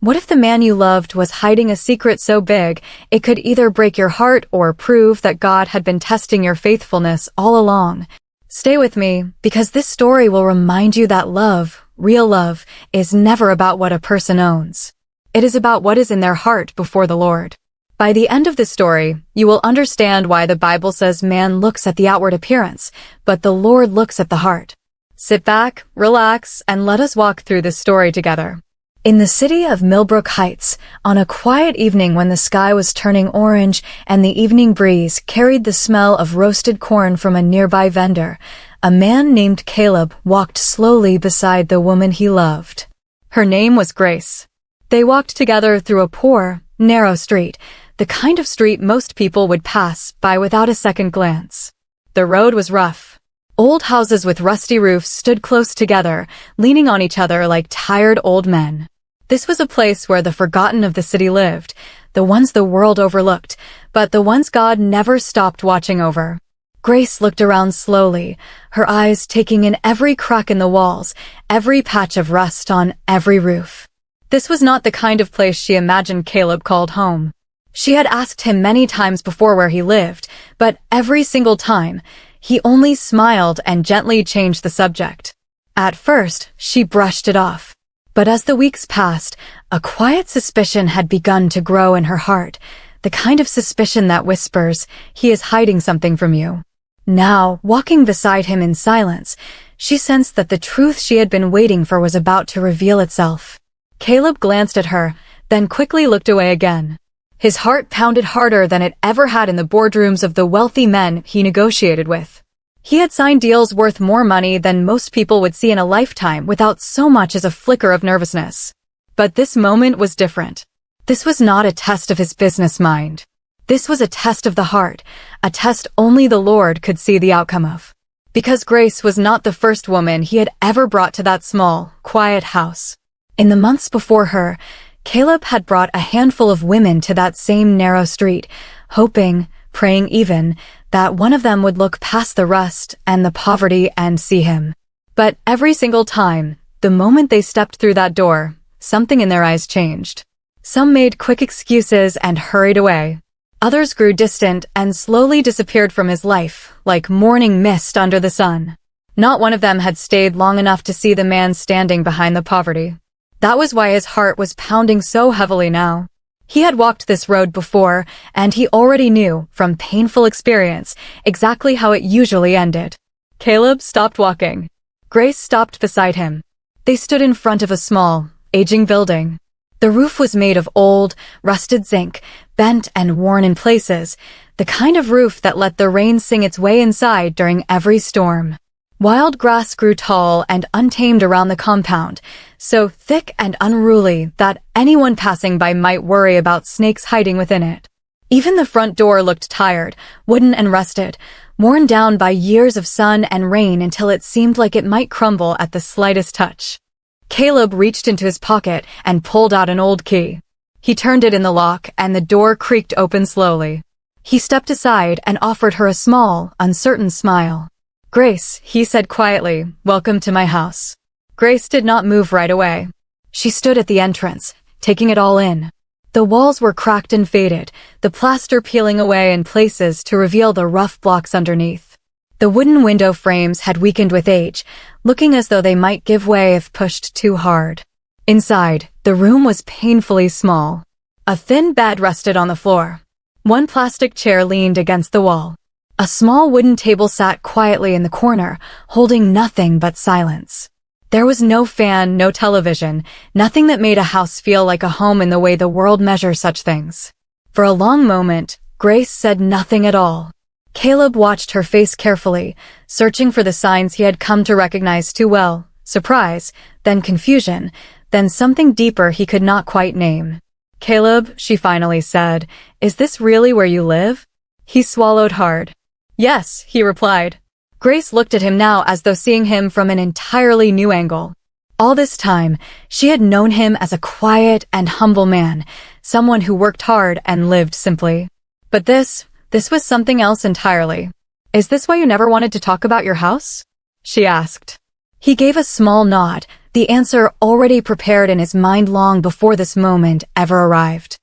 What if the man you loved was hiding a secret so big it could either break your heart or prove that God had been testing your faithfulness all along? Stay with me, because this story will remind you that love, real love, is never about what a person owns. It is about what is in their heart before the Lord. By the end of the story, you will understand why the Bible says man looks at the outward appearance, but the Lord looks at the heart. Sit back, relax, and let us walk through this story together. In the city of Millbrook Heights, on a quiet evening when the sky was turning orange and the evening breeze carried the smell of roasted corn from a nearby vendor, a man named Caleb walked slowly beside the woman he loved. Her name was Grace. They walked together through a poor, narrow street, the kind of street most people would pass by without a second glance. The road was rough. Old houses with rusty roofs stood close together, leaning on each other like tired old men. This was a place where the forgotten of the city lived, the ones the world overlooked, but the ones God never stopped watching over. Grace looked around slowly, her eyes taking in every crack in the walls, every patch of rust on every roof. This was not the kind of place she imagined Caleb called home. She had asked him many times before where he lived, but every single time, he only smiled and gently changed the subject. At first, she brushed it off. But as the weeks passed, a quiet suspicion had begun to grow in her heart, the kind of suspicion that whispers, he is hiding something from you. Now, walking beside him in silence, she sensed that the truth she had been waiting for was about to reveal itself. Caleb glanced at her, then quickly looked away again. His heart pounded harder than it ever had in the boardrooms of the wealthy men he negotiated with. He had signed deals worth more money than most people would see in a lifetime without so much as a flicker of nervousness. But this moment was different. This was not a test of his business mind. This was a test of the heart, a test only the Lord could see the outcome of. Because Grace was not the first woman he had ever brought to that small, quiet house. In the months before her, Caleb had brought a handful of women to that same narrow street, hoping, praying even, that one of them would look past the rust and the poverty and see him. But every single time, the moment they stepped through that door, something in their eyes changed. Some made quick excuses and hurried away. Others grew distant and slowly disappeared from his life, like morning mist under the sun. Not one of them had stayed long enough to see the man standing behind the poverty. That was why his heart was pounding so heavily now. He had walked this road before, and he already knew, from painful experience, exactly how it usually ended. Caleb stopped walking. Grace stopped beside him. They stood in front of a small, aging building. The roof was made of old, rusted zinc, bent and worn in places, the kind of roof that let the rain sing its way inside during every storm. Wild grass grew tall and untamed around the compound, so thick and unruly that anyone passing by might worry about snakes hiding within it. Even the front door looked tired, wooden and rusted, worn down by years of sun and rain until it seemed like it might crumble at the slightest touch. Caleb reached into his pocket and pulled out an old key. He turned it in the lock and the door creaked open slowly. He stepped aside and offered her a small, uncertain smile. "Grace," he said quietly, "welcome to my house." Grace did not move right away. She stood at the entrance, taking it all in. The walls were cracked and faded, the plaster peeling away in places to reveal the rough blocks underneath. The wooden window frames had weakened with age, looking as though they might give way if pushed too hard. Inside, the room was painfully small. A thin bed rested on the floor. One plastic chair leaned against the wall. A small wooden table sat quietly in the corner, holding nothing but silence. There was no fan, no television, nothing that made a house feel like a home in the way the world measures such things. For a long moment, Grace said nothing at all. Caleb watched her face carefully, searching for the signs he had come to recognize too well: surprise, then confusion, then something deeper he could not quite name. "Caleb," she finally said, "is this really where you live?" He swallowed hard. "Yes," he replied. Grace looked at him now as though seeing him from an entirely new angle. All this time, she had known him as a quiet and humble man, someone who worked hard and lived simply. But this was something else entirely. "Is this why you never wanted to talk about your house?" she asked. He gave a small nod, the answer already prepared in his mind long before this moment ever arrived.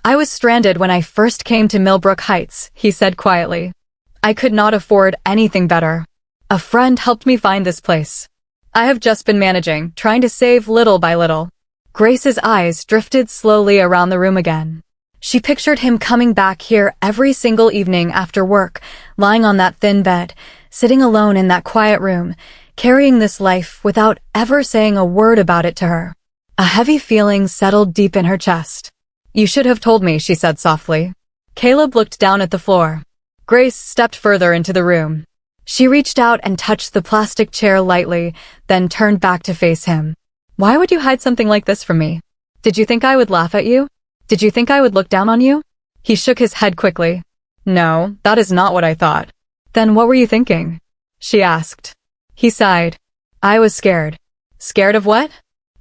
"I was stranded when I first came to Millbrook Heights," he said quietly. "I could not afford anything better. A friend helped me find this place. I have just been managing, trying to save little by little." Grace's eyes drifted slowly around the room again. She pictured him coming back here every single evening after work, lying on that thin bed, sitting alone in that quiet room, carrying this life without ever saying a word about it to her. A heavy feeling settled deep in her chest. "You should have told me," she said softly. Caleb looked down at the floor. Grace stepped further into the room. She reached out and touched the plastic chair lightly, then turned back to face him. "Why would you hide something like this from me? Did you think I would laugh at you? Did you think I would look down on you?" He shook his head quickly. "No, that is not what I thought." "Then what were you thinking?" she asked. He sighed. "I was scared." "Scared of what?"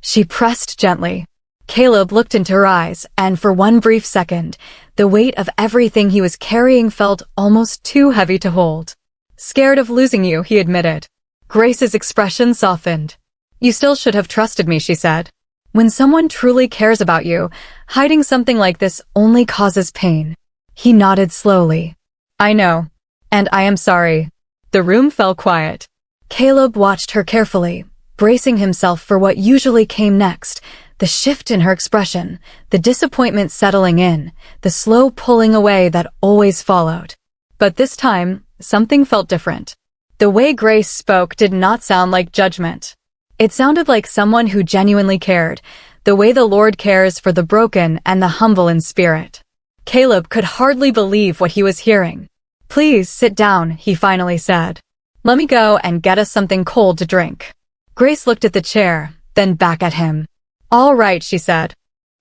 She pressed gently. Caleb looked into her eyes, and for one brief second, the weight of everything he was carrying felt almost too heavy to hold. "Scared of losing you," he admitted. Grace's expression softened. "You still should have trusted me," she said. "When someone truly cares about you, hiding something like this only causes pain." He nodded slowly. "I know. And I am sorry." The room fell quiet. Caleb watched her carefully, bracing himself for what usually came next, the shift in her expression, the disappointment settling in, the slow pulling away that always followed. But this time, something felt different. The way Grace spoke did not sound like judgment. It sounded like someone who genuinely cared, the way the Lord cares for the broken and the humble in spirit. Caleb could hardly believe what he was hearing. "Please sit down," he finally said. "Let me go and get us something cold to drink." Grace looked at the chair, then back at him. "All right," she said.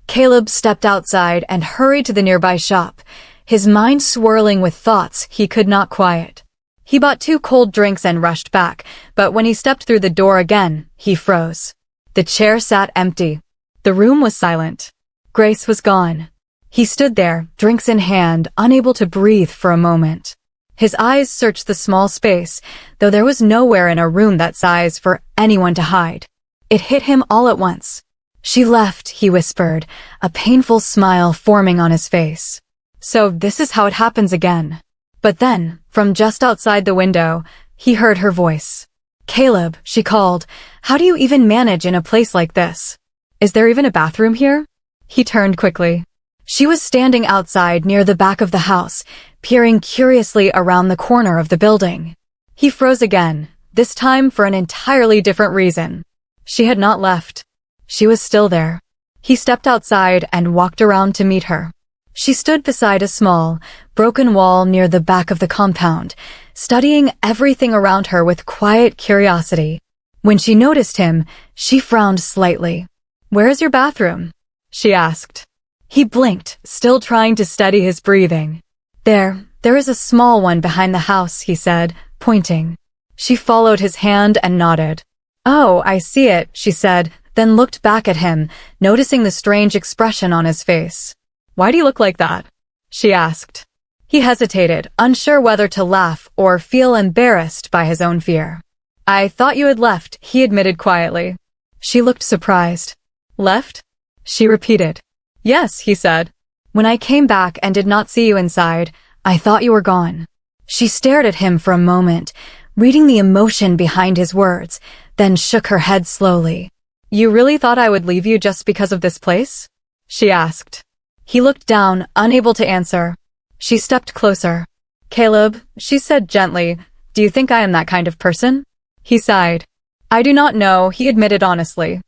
Caleb stepped outside and hurried to the nearby shop, his mind swirling with thoughts he could not quiet. He bought 2 cold drinks and rushed back, but when he stepped through the door again, he froze. The chair sat empty. The room was silent. Grace was gone. He stood there, drinks in hand, unable to breathe for a moment. His eyes searched the small space, though there was nowhere in a room that size for anyone to hide. It hit him all at once. "She left," he whispered, a painful smile forming on his face. "So this is how it happens again." But then, from just outside the window, he heard her voice. "Caleb," she called, "how do you even manage in a place like this? Is there even a bathroom here?" He turned quickly. She was standing outside near the back of the house, peering curiously around the corner of the building. He froze again, this time for an entirely different reason. She had not left. She was still there. He stepped outside and walked around to meet her. She stood beside a small, broken wall near the back of the compound, studying everything around her with quiet curiosity. When she noticed him, she frowned slightly. "Where is your bathroom?" she asked. He blinked, still trying to steady his breathing. There is a small one behind the house," he said, pointing. She followed his hand and nodded. "Oh, I see it," she said, then looked back at him, noticing the strange expression on his face. "Why do you look like that?" she asked. He hesitated, unsure whether to laugh or feel embarrassed by his own fear. "I thought you had left," he admitted quietly. She looked surprised. "Left?" she repeated. "Yes," he said. "When I came back and did not see you inside, I thought you were gone." She stared at him for a moment, reading the emotion behind his words, then shook her head slowly. "You really thought I would leave you just because of this place?" she asked. He looked down, unable to answer. She stepped closer. "Caleb," she said gently, "do you think I am that kind of person?" He sighed. "I do not know," he admitted honestly.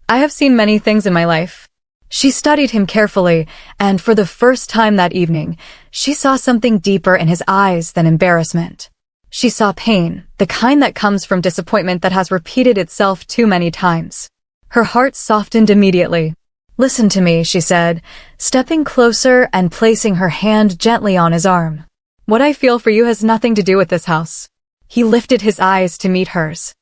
"I have seen many things in my life." She studied him carefully, and for the first time that evening, she saw something deeper in his eyes than embarrassment. She saw pain, the kind that comes from disappointment that has repeated itself too many times. Her heart softened immediately. "Listen to me," she said, stepping closer and placing her hand gently on his arm. "What I feel for you has nothing to do with this house." He lifted his eyes to meet hers.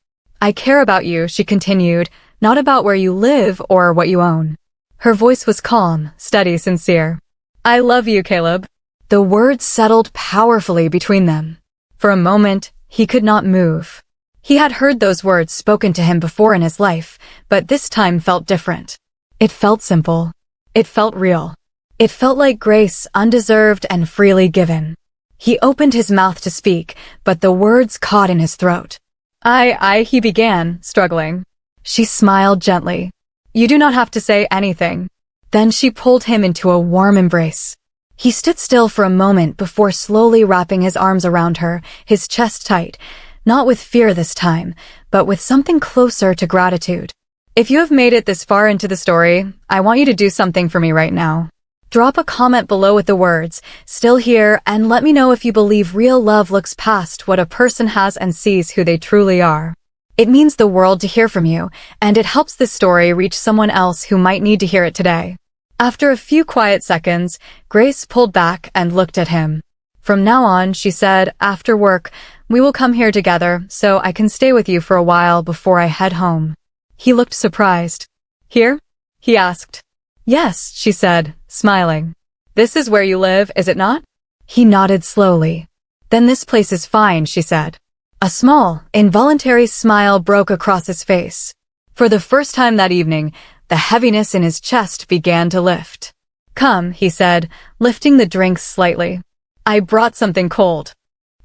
"I care about you," she continued, "not about where you live or what you own." Her voice was calm, steady, sincere. "I love you, Caleb." The words settled powerfully between them. For a moment, he could not move. He had heard those words spoken to him before in his life, but this time felt different. It felt simple. It felt real. It felt like grace, undeserved and freely given. He opened his mouth to speak, but the words caught in his throat. He began, struggling. She smiled gently. You do not have to say anything. Then she pulled him into a warm embrace. He stood still for a moment before slowly wrapping his arms around her, his chest tight, not with fear this time, but with something closer to gratitude. If you have made it this far into the story, I want you to do something for me right now. Drop a comment below with the words, "Still here," and let me know if you believe real love looks past what a person has and sees who they truly are. It means the world to hear from you, and it helps this story reach someone else who might need to hear it today. After a few quiet seconds, Grace pulled back and looked at him. From now on, she said, after work, we will come here together so I can stay with you for a while before I head home. He looked surprised. Here? He asked. Yes, she said, smiling. This is where you live, is it not? He nodded slowly. Then this place is fine, she said. A small, involuntary smile broke across his face. For the first time that evening, the heaviness in his chest began to lift. Come, he said, lifting the drinks slightly. I brought something cold.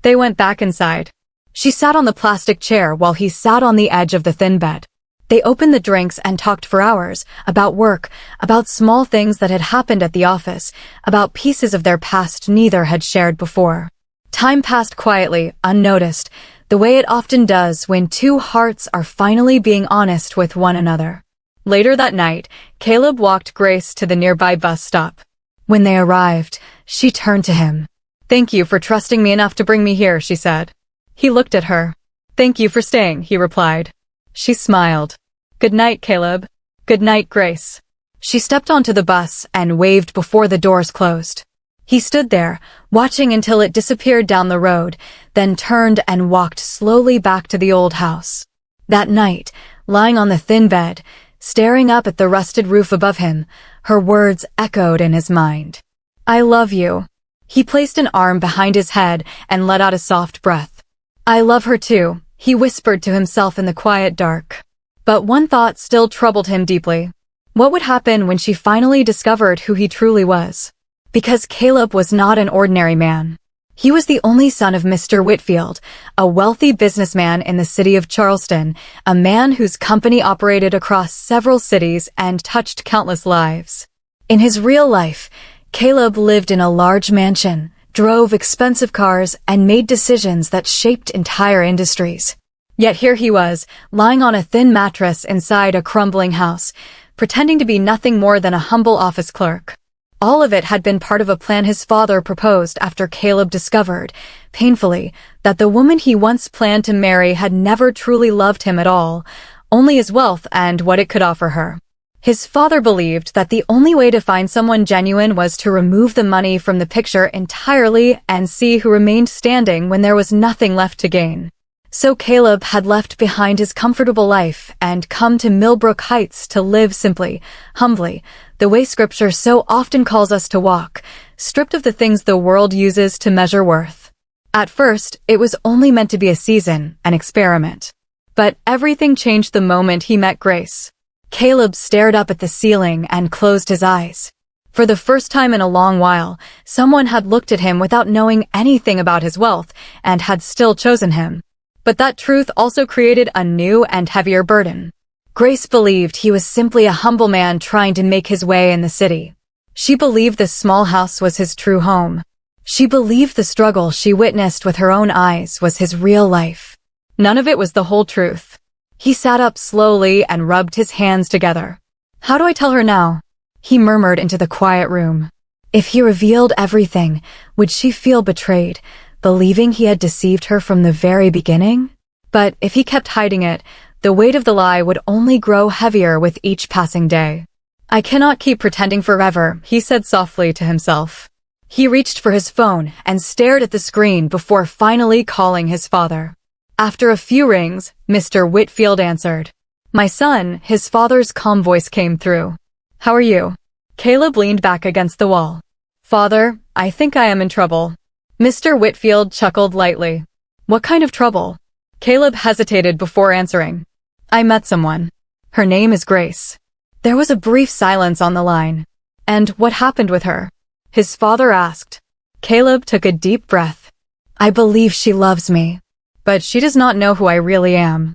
They went back inside. She sat on the plastic chair while he sat on the edge of the thin bed. They opened the drinks and talked for hours, about work, about small things that had happened at the office, about pieces of their past neither had shared before. Time passed quietly, unnoticed, the way it often does when two hearts are finally being honest with one another. Later that night, Caleb walked Grace to the nearby bus stop. When they arrived, she turned to him. Thank you for trusting me enough to bring me here, she said. He looked at her. Thank you for staying, he replied. She smiled. Good night, Caleb. Good night, Grace. She stepped onto the bus and waved before the doors closed. He stood there, watching until it disappeared down the road, then turned and walked slowly back to the old house. That night, lying on the thin bed, staring up at the rusted roof above him, her words echoed in his mind. I love you. He placed an arm behind his head and let out a soft breath. I love her too, he whispered to himself in the quiet dark. But one thought still troubled him deeply. What would happen when she finally discovered who he truly was? Because Caleb was not an ordinary man. He was the only son of Mr. Whitfield, a wealthy businessman in the city of Charleston, a man whose company operated across several cities and touched countless lives. In his real life, Caleb lived in a large mansion, drove expensive cars, and made decisions that shaped entire industries. Yet here he was, lying on a thin mattress inside a crumbling house, pretending to be nothing more than a humble office clerk. All of it had been part of a plan his father proposed after Caleb discovered, painfully, that the woman he once planned to marry had never truly loved him at all, only his wealth and what it could offer her. His father believed that the only way to find someone genuine was to remove the money from the picture entirely and see who remained standing when there was nothing left to gain. So Caleb had left behind his comfortable life and come to Millbrook Heights to live simply, humbly, the way Scripture so often calls us to walk, stripped of the things the world uses to measure worth. At first, it was only meant to be a season, an experiment. But everything changed the moment he met Grace. Caleb stared up at the ceiling and closed his eyes. For the first time in a long while, someone had looked at him without knowing anything about his wealth and had still chosen him. But that truth also created a new and heavier burden. Grace believed he was simply a humble man trying to make his way in the city. She believed this small house was his true home. She believed the struggle she witnessed with her own eyes was his real life. None of it was the whole truth. He sat up slowly and rubbed his hands together. How do I tell her now? He murmured into the quiet room. If he revealed everything, would she feel betrayed, believing he had deceived her from the very beginning? But if he kept hiding it, the weight of the lie would only grow heavier with each passing day. I cannot keep pretending forever, he said softly to himself. He reached for his phone and stared at the screen before finally calling his father. After a few rings, Mr. Whitfield answered. My son, his father's calm voice came through. How are you? Caleb leaned back against the wall. Father, I think I am in trouble. Mr. Whitfield chuckled lightly. What kind of trouble? Caleb hesitated before answering. I met someone. Her name is Grace. There was a brief silence on the line. And what happened with her? His father asked. Caleb took a deep breath. I believe she loves me. But she does not know who I really am.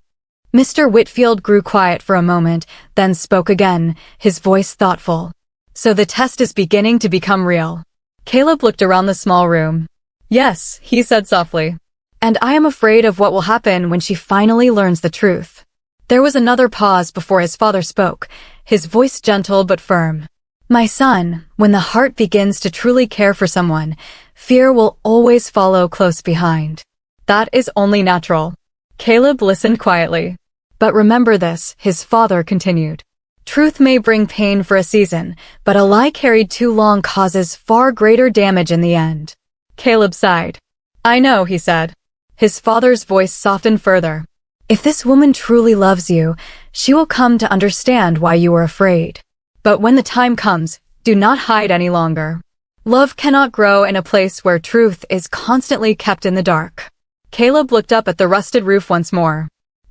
Mr. Whitfield grew quiet for a moment, then spoke again, his voice thoughtful. So the test is beginning to become real. Caleb looked around the small room. Yes, he said softly. And I am afraid of what will happen when she finally learns the truth. There was another pause before his father spoke, his voice gentle but firm. My son, when the heart begins to truly care for someone, fear will always follow close behind. That is only natural. Caleb listened quietly. But remember this, his father continued. Truth may bring pain for a season, but a lie carried too long causes far greater damage in the end. Caleb sighed. I know, he said. His father's voice softened further. If this woman truly loves you, she will come to understand why you were afraid. But when the time comes, do not hide any longer. Love cannot grow in a place where truth is constantly kept in the dark. Caleb looked up at the rusted roof once more.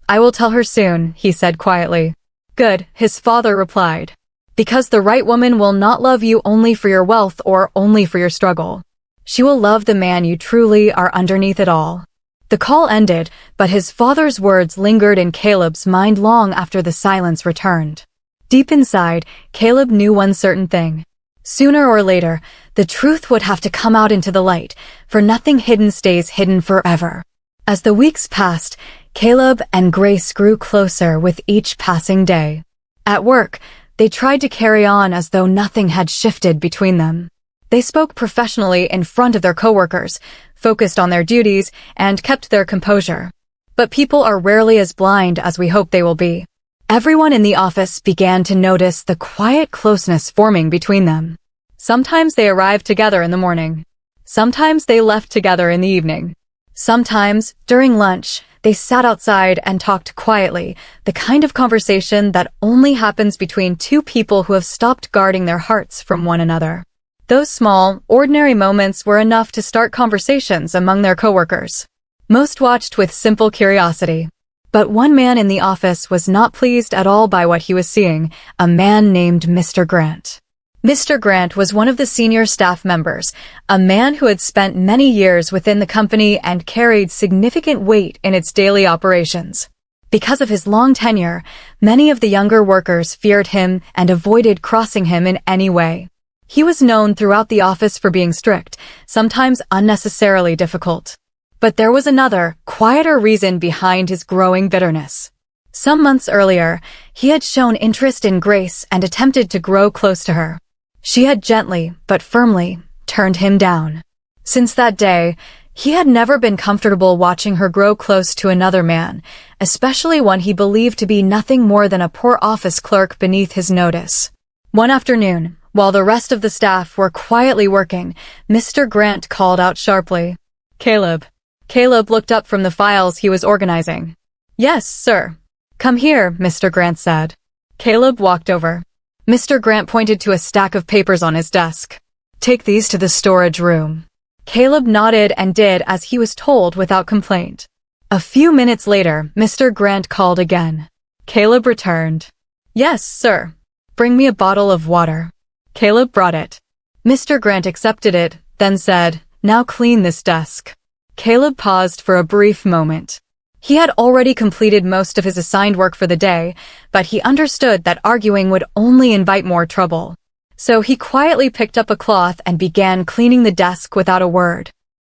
I will tell her soon, he said quietly. Good, his father replied. Because the right woman will not love you only for your wealth or only for your struggle. She will love the man you truly are underneath it all. The call ended, but his father's words lingered in Caleb's mind long after the silence returned. Deep inside, Caleb knew one certain thing. Sooner or later, the truth would have to come out into the light, for nothing hidden stays hidden forever. As the weeks passed, Caleb and Grace grew closer with each passing day. At work, they tried to carry on as though nothing had shifted between them. They spoke professionally in front of their coworkers, focused on their duties, and kept their composure. But people are rarely as blind as we hope they will be. Everyone in the office began to notice the quiet closeness forming between them. Sometimes they arrived together in the morning. Sometimes they left together in the evening. Sometimes, during lunch, they sat outside and talked quietly, the kind of conversation that only happens between two people who have stopped guarding their hearts from one another. Those small, ordinary moments were enough to start conversations among their coworkers. Most watched with simple curiosity. But one man in the office was not pleased at all by what he was seeing, a man named Mr. Grant. Mr. Grant was one of the senior staff members, a man who had spent many years within the company and carried significant weight in its daily operations. Because of his long tenure, many of the younger workers feared him and avoided crossing him in any way. He was known throughout the office for being strict, sometimes unnecessarily difficult. But there was another, quieter reason behind his growing bitterness. Some months earlier, he had shown interest in Grace and attempted to grow close to her. She had gently, but firmly, turned him down. Since that day, he had never been comfortable watching her grow close to another man, especially one he believed to be nothing more than a poor office clerk beneath his notice. One afternoon, while the rest of the staff were quietly working, Mr. Grant called out sharply, Caleb. Caleb looked up from the files he was organizing. Yes, sir. Come here, Mr. Grant said. Caleb walked over. Mr. Grant pointed to a stack of papers on his desk. Take these to the storage room. Caleb nodded and did as he was told without complaint. A few minutes later, Mr. Grant called again. Caleb returned. Yes, sir. Bring me a bottle of water. Caleb brought it. Mr. Grant accepted it, then said, Now clean this desk. Caleb paused for a brief moment. He had already completed most of his assigned work for the day, but he understood that arguing would only invite more trouble. So he quietly picked up a cloth and began cleaning the desk without a word.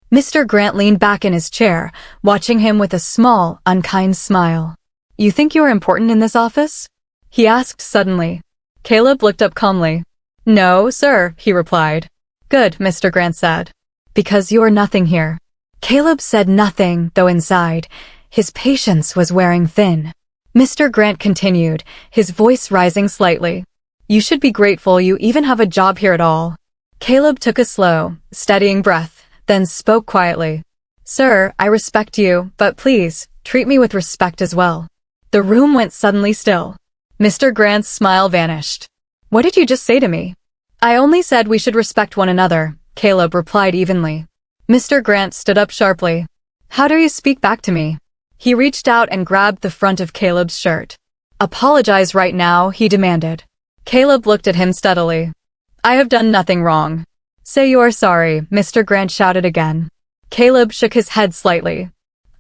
Mr. Grant leaned back in his chair, watching him with a small, unkind smile. You think you are important in this office? He asked suddenly. Caleb looked up calmly. No, sir, he replied. Good, Mr. Grant said. Because you are nothing here. Caleb said nothing, though inside, his patience was wearing thin. Mr. Grant continued, his voice rising slightly. You should be grateful you even have a job here at all. Caleb took a slow, steadying breath, then spoke quietly. Sir, I respect you, but please, treat me with respect as well. The room went suddenly still. Mr. Grant's smile vanished. What did you just say to me? I only said we should respect one another, Caleb replied evenly. Mr. Grant stood up sharply. How do you speak back to me? He reached out and grabbed the front of Caleb's shirt. "Apologize right now," he demanded. Caleb looked at him steadily. "I have done nothing wrong." "Say you are sorry," Mr. Grant shouted again. Caleb shook his head slightly.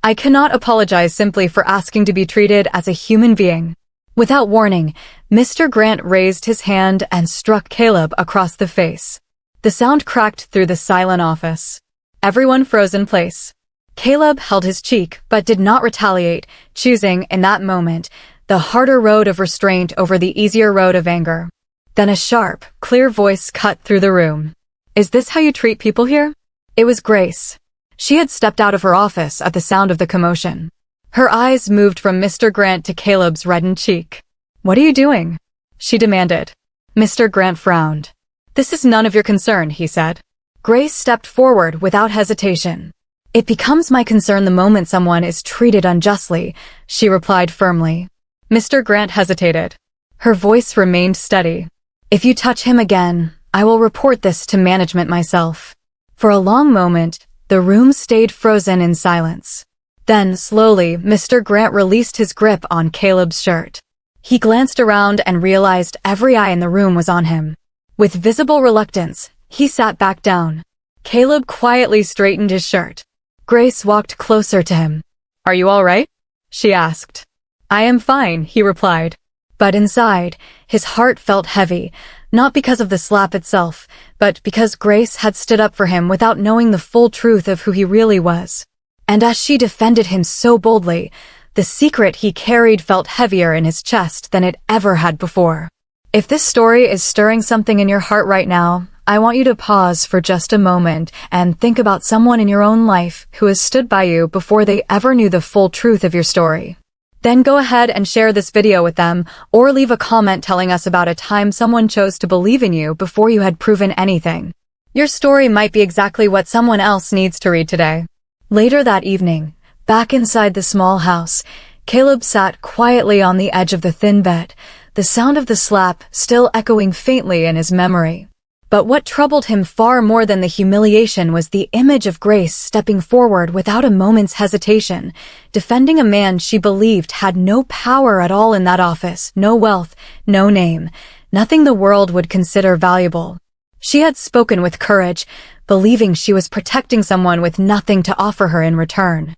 "I cannot apologize simply for asking to be treated as a human being." Without warning, Mr. Grant raised his hand and struck Caleb across the face. The sound cracked through the silent office. Everyone froze in place. Caleb held his cheek but did not retaliate, choosing, in that moment, the harder road of restraint over the easier road of anger. Then a sharp, clear voice cut through the room. "Is this how you treat people here?" It was Grace. She had stepped out of her office at the sound of the commotion. Her eyes moved from Mr. Grant to Caleb's reddened cheek. "What are you doing?" she demanded. Mr. Grant frowned. "This is none of your concern," he said. Grace stepped forward without hesitation. "It becomes my concern the moment someone is treated unjustly," she replied firmly. Mr. Grant hesitated. Her voice remained steady. "If you touch him again, I will report this to management myself." For a long moment, the room stayed frozen in silence. Then, slowly, Mr. Grant released his grip on Caleb's shirt. He glanced around and realized every eye in the room was on him. With visible reluctance, he sat back down. Caleb quietly straightened his shirt. Grace walked closer to him. "Are you all right?" she asked. "I am fine," he replied. But inside, his heart felt heavy, not because of the slap itself, but because Grace had stood up for him without knowing the full truth of who he really was. And as she defended him so boldly, the secret he carried felt heavier in his chest than it ever had before. If this story is stirring something in your heart right now, I want you to pause for just a moment and think about someone in your own life who has stood by you before they ever knew the full truth of your story. Then go ahead and share this video with them, or leave a comment telling us about a time someone chose to believe in you before you had proven anything. Your story might be exactly what someone else needs to read today. Later that evening, back inside the small house, Caleb sat quietly on the edge of the thin bed, the sound of the slap still echoing faintly in his memory. But what troubled him far more than the humiliation was the image of Grace stepping forward without a moment's hesitation, defending a man she believed had no power at all in that office, no wealth, no name, nothing the world would consider valuable. She had spoken with courage, believing she was protecting someone with nothing to offer her in return.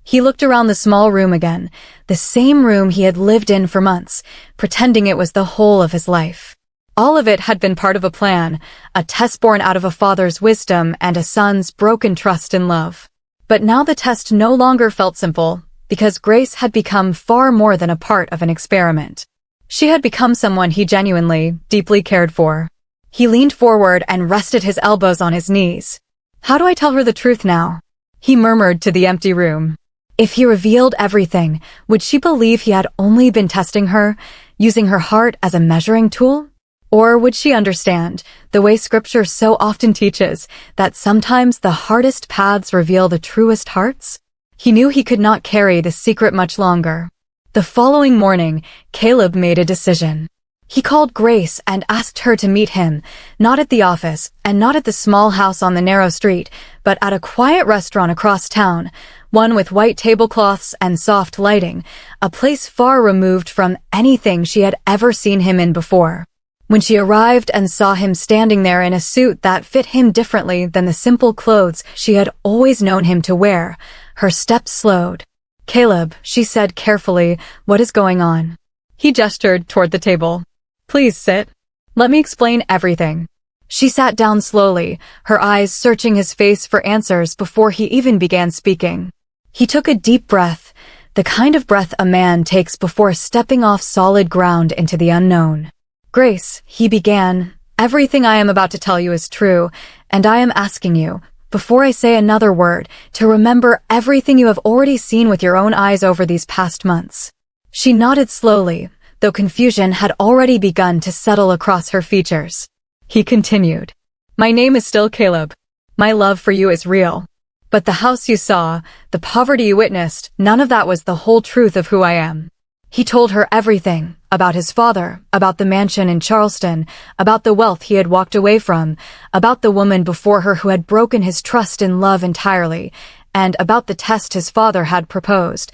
He looked around the small room again, the same room he had lived in for months, pretending it was the whole of his life. All of it had been part of a plan, a test born out of a father's wisdom and a son's broken trust in love. But now the test no longer felt simple, because Grace had become far more than a part of an experiment. She had become someone he genuinely, deeply cared for. He leaned forward and rested his elbows on his knees. "How do I tell her the truth now?" he murmured to the empty room. If he revealed everything, would she believe he had only been testing her, using her heart as a measuring tool? Or would she understand, the way Scripture so often teaches, that sometimes the hardest paths reveal the truest hearts? He knew he could not carry the secret much longer. The following morning, Caleb made a decision. He called Grace and asked her to meet him, not at the office and not at the small house on the narrow street, but at a quiet restaurant across town, one with white tablecloths and soft lighting, a place far removed from anything she had ever seen him in before. When she arrived and saw him standing there in a suit that fit him differently than the simple clothes she had always known him to wear, her steps slowed. "Caleb," she said carefully, "what is going on?" He gestured toward the table. "Please sit. Let me explain everything." She sat down slowly, her eyes searching his face for answers before he even began speaking. He took a deep breath, the kind of breath a man takes before stepping off solid ground into the unknown. "Grace," he began, "everything I am about to tell you is true, and I am asking you, before I say another word, to remember everything you have already seen with your own eyes over these past months." She nodded slowly, though confusion had already begun to settle across her features. He continued, "My name is still Caleb. My love for you is real. But the house you saw, the poverty you witnessed, none of that was the whole truth of who I am." He told her everything, about his father, about the mansion in Charleston, about the wealth he had walked away from, about the woman before her who had broken his trust in love entirely, and about the test his father had proposed.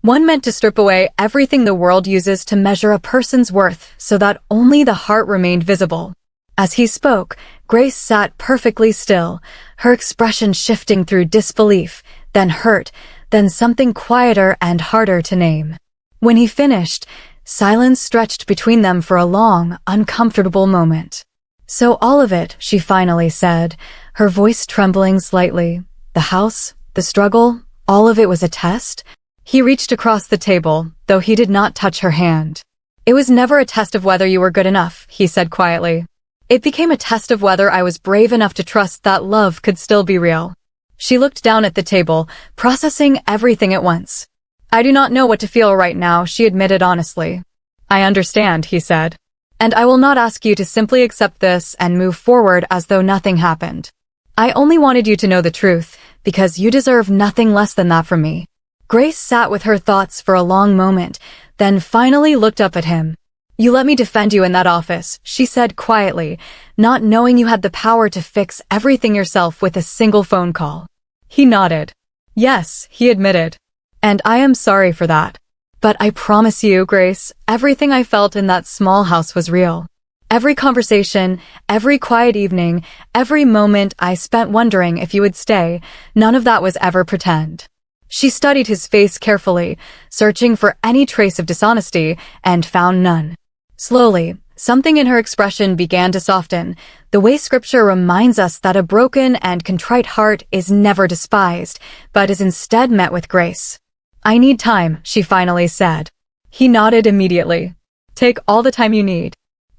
One meant to strip away everything the world uses to measure a person's worth so that only the heart remained visible. As he spoke, Grace sat perfectly still, her expression shifting through disbelief, then hurt, then something quieter and harder to name. When he finished, silence stretched between them for a long, uncomfortable moment. "So all of it," she finally said, her voice trembling slightly. "The house, the struggle, all of it was a test?" He reached across the table, though he did not touch her hand. "It was never a test of whether you were good enough," he said quietly. "It became a test of whether I was brave enough to trust that love could still be real." She looked down at the table, processing everything at once. "I do not know what to feel right now," she admitted honestly. "I understand," he said. "And I will not ask you to simply accept this and move forward as though nothing happened. I only wanted you to know the truth, because you deserve nothing less than that from me." Grace sat with her thoughts for a long moment, then finally looked up at him. "You let me defend you in that office," she said quietly, not knowing you had the power to fix everything yourself with a single phone call. He nodded. "Yes," he admitted. "And I am sorry for that. But I promise you, Grace, everything I felt in that small house was real. Every conversation, every quiet evening, every moment I spent wondering if you would stay, none of that was ever pretend." She studied his face carefully, searching for any trace of dishonesty, and found none. Slowly, something in her expression began to soften, the way scripture reminds us that a broken and contrite heart is never despised, but is instead met with grace. "I need time," she finally said. He nodded immediately. "Take all the time you need.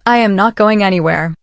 I am not going anywhere."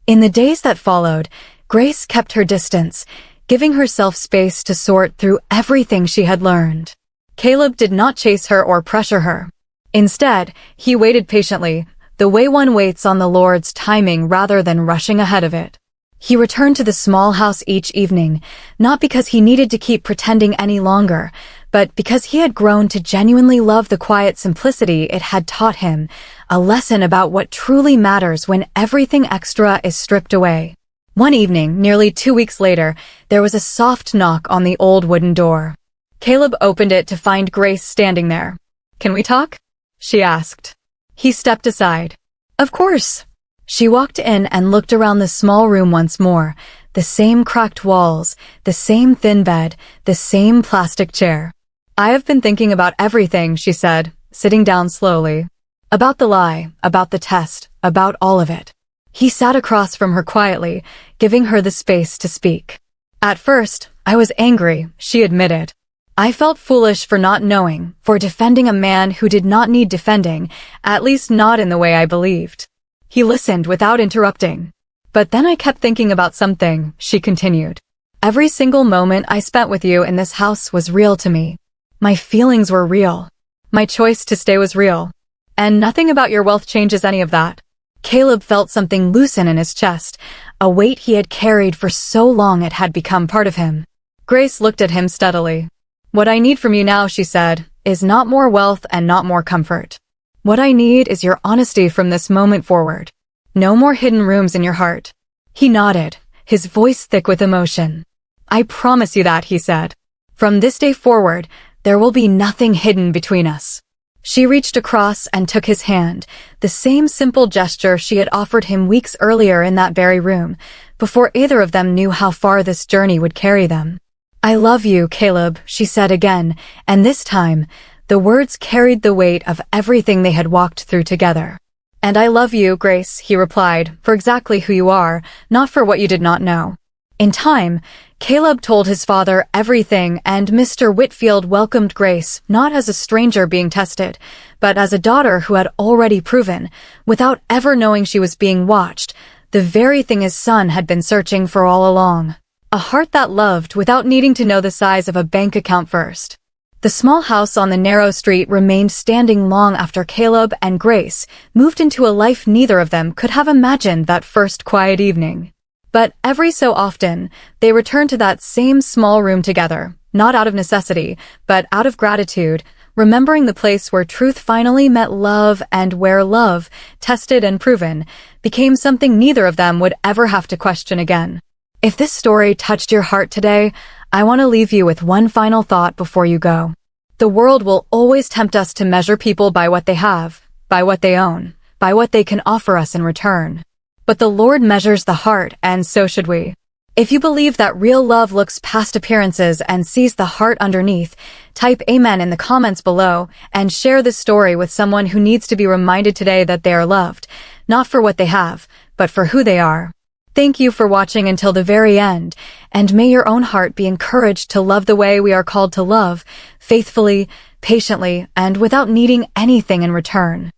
In the days that followed, Grace kept her distance, giving herself space to sort through everything she had learned. Caleb did not chase her or pressure her. Instead, he waited patiently, the way one waits on the Lord's timing rather than rushing ahead of it. He returned to the small house each evening, not because he needed to keep pretending any longer, but because he had grown to genuinely love the quiet simplicity it had taught him, a lesson about what truly matters when everything extra is stripped away. One evening, nearly 2 weeks later, there was a soft knock on the old wooden door. Caleb opened it to find Grace standing there. "Can we talk?" she asked. He stepped aside. "Of course." She walked in and looked around the small room once more, the same cracked walls, the same thin bed, the same plastic chair. "I have been thinking about everything," she said, sitting down slowly. "About the lie, about the test, about all of it." He sat across from her quietly, giving her the space to speak. "At first, I was angry," she admitted. "I felt foolish for not knowing, for defending a man who did not need defending, at least not in the way I believed." He listened without interrupting. "But then I kept thinking about something," she continued. "Every single moment I spent with you in this house was real to me. My feelings were real. My choice to stay was real. And nothing about your wealth changes any of that." Caleb felt something loosen in his chest, a weight he had carried for so long it had become part of him. Grace looked at him steadily. "What I need from you now," she said, "is not more wealth and not more comfort. What I need is your honesty from this moment forward. No more hidden rooms in your heart." He nodded, his voice thick with emotion. "I promise you that," he said. "From this day forward, there will be nothing hidden between us." She reached across and took his hand, the same simple gesture she had offered him weeks earlier in that very room, before either of them knew how far this journey would carry them. "I love you, Caleb," she said again, and this time, the words carried the weight of everything they had walked through together. "And I love you, Grace," he replied, "for exactly who you are, not for what you did not know." In time, Caleb told his father everything, and Mr. Whitfield welcomed Grace not as a stranger being tested, but as a daughter who had already proven, without ever knowing she was being watched, the very thing his son had been searching for all along. A heart that loved without needing to know the size of a bank account first. The small house on the narrow street remained standing long after Caleb and Grace moved into a life neither of them could have imagined that first quiet evening. But every so often, they returned to that same small room together, not out of necessity, but out of gratitude, remembering the place where truth finally met love and where love, tested and proven, became something neither of them would ever have to question again. If this story touched your heart today, I want to leave you with one final thought before you go. The world will always tempt us to measure people by what they have, by what they own, by what they can offer us in return. But the Lord measures the heart, and so should we. If you believe that real love looks past appearances and sees the heart underneath, type Amen in the comments below and share this story with someone who needs to be reminded today that they are loved, not for what they have, but for who they are. Thank you for watching until the very end, and may your own heart be encouraged to love the way we are called to love, faithfully, patiently, and without needing anything in return.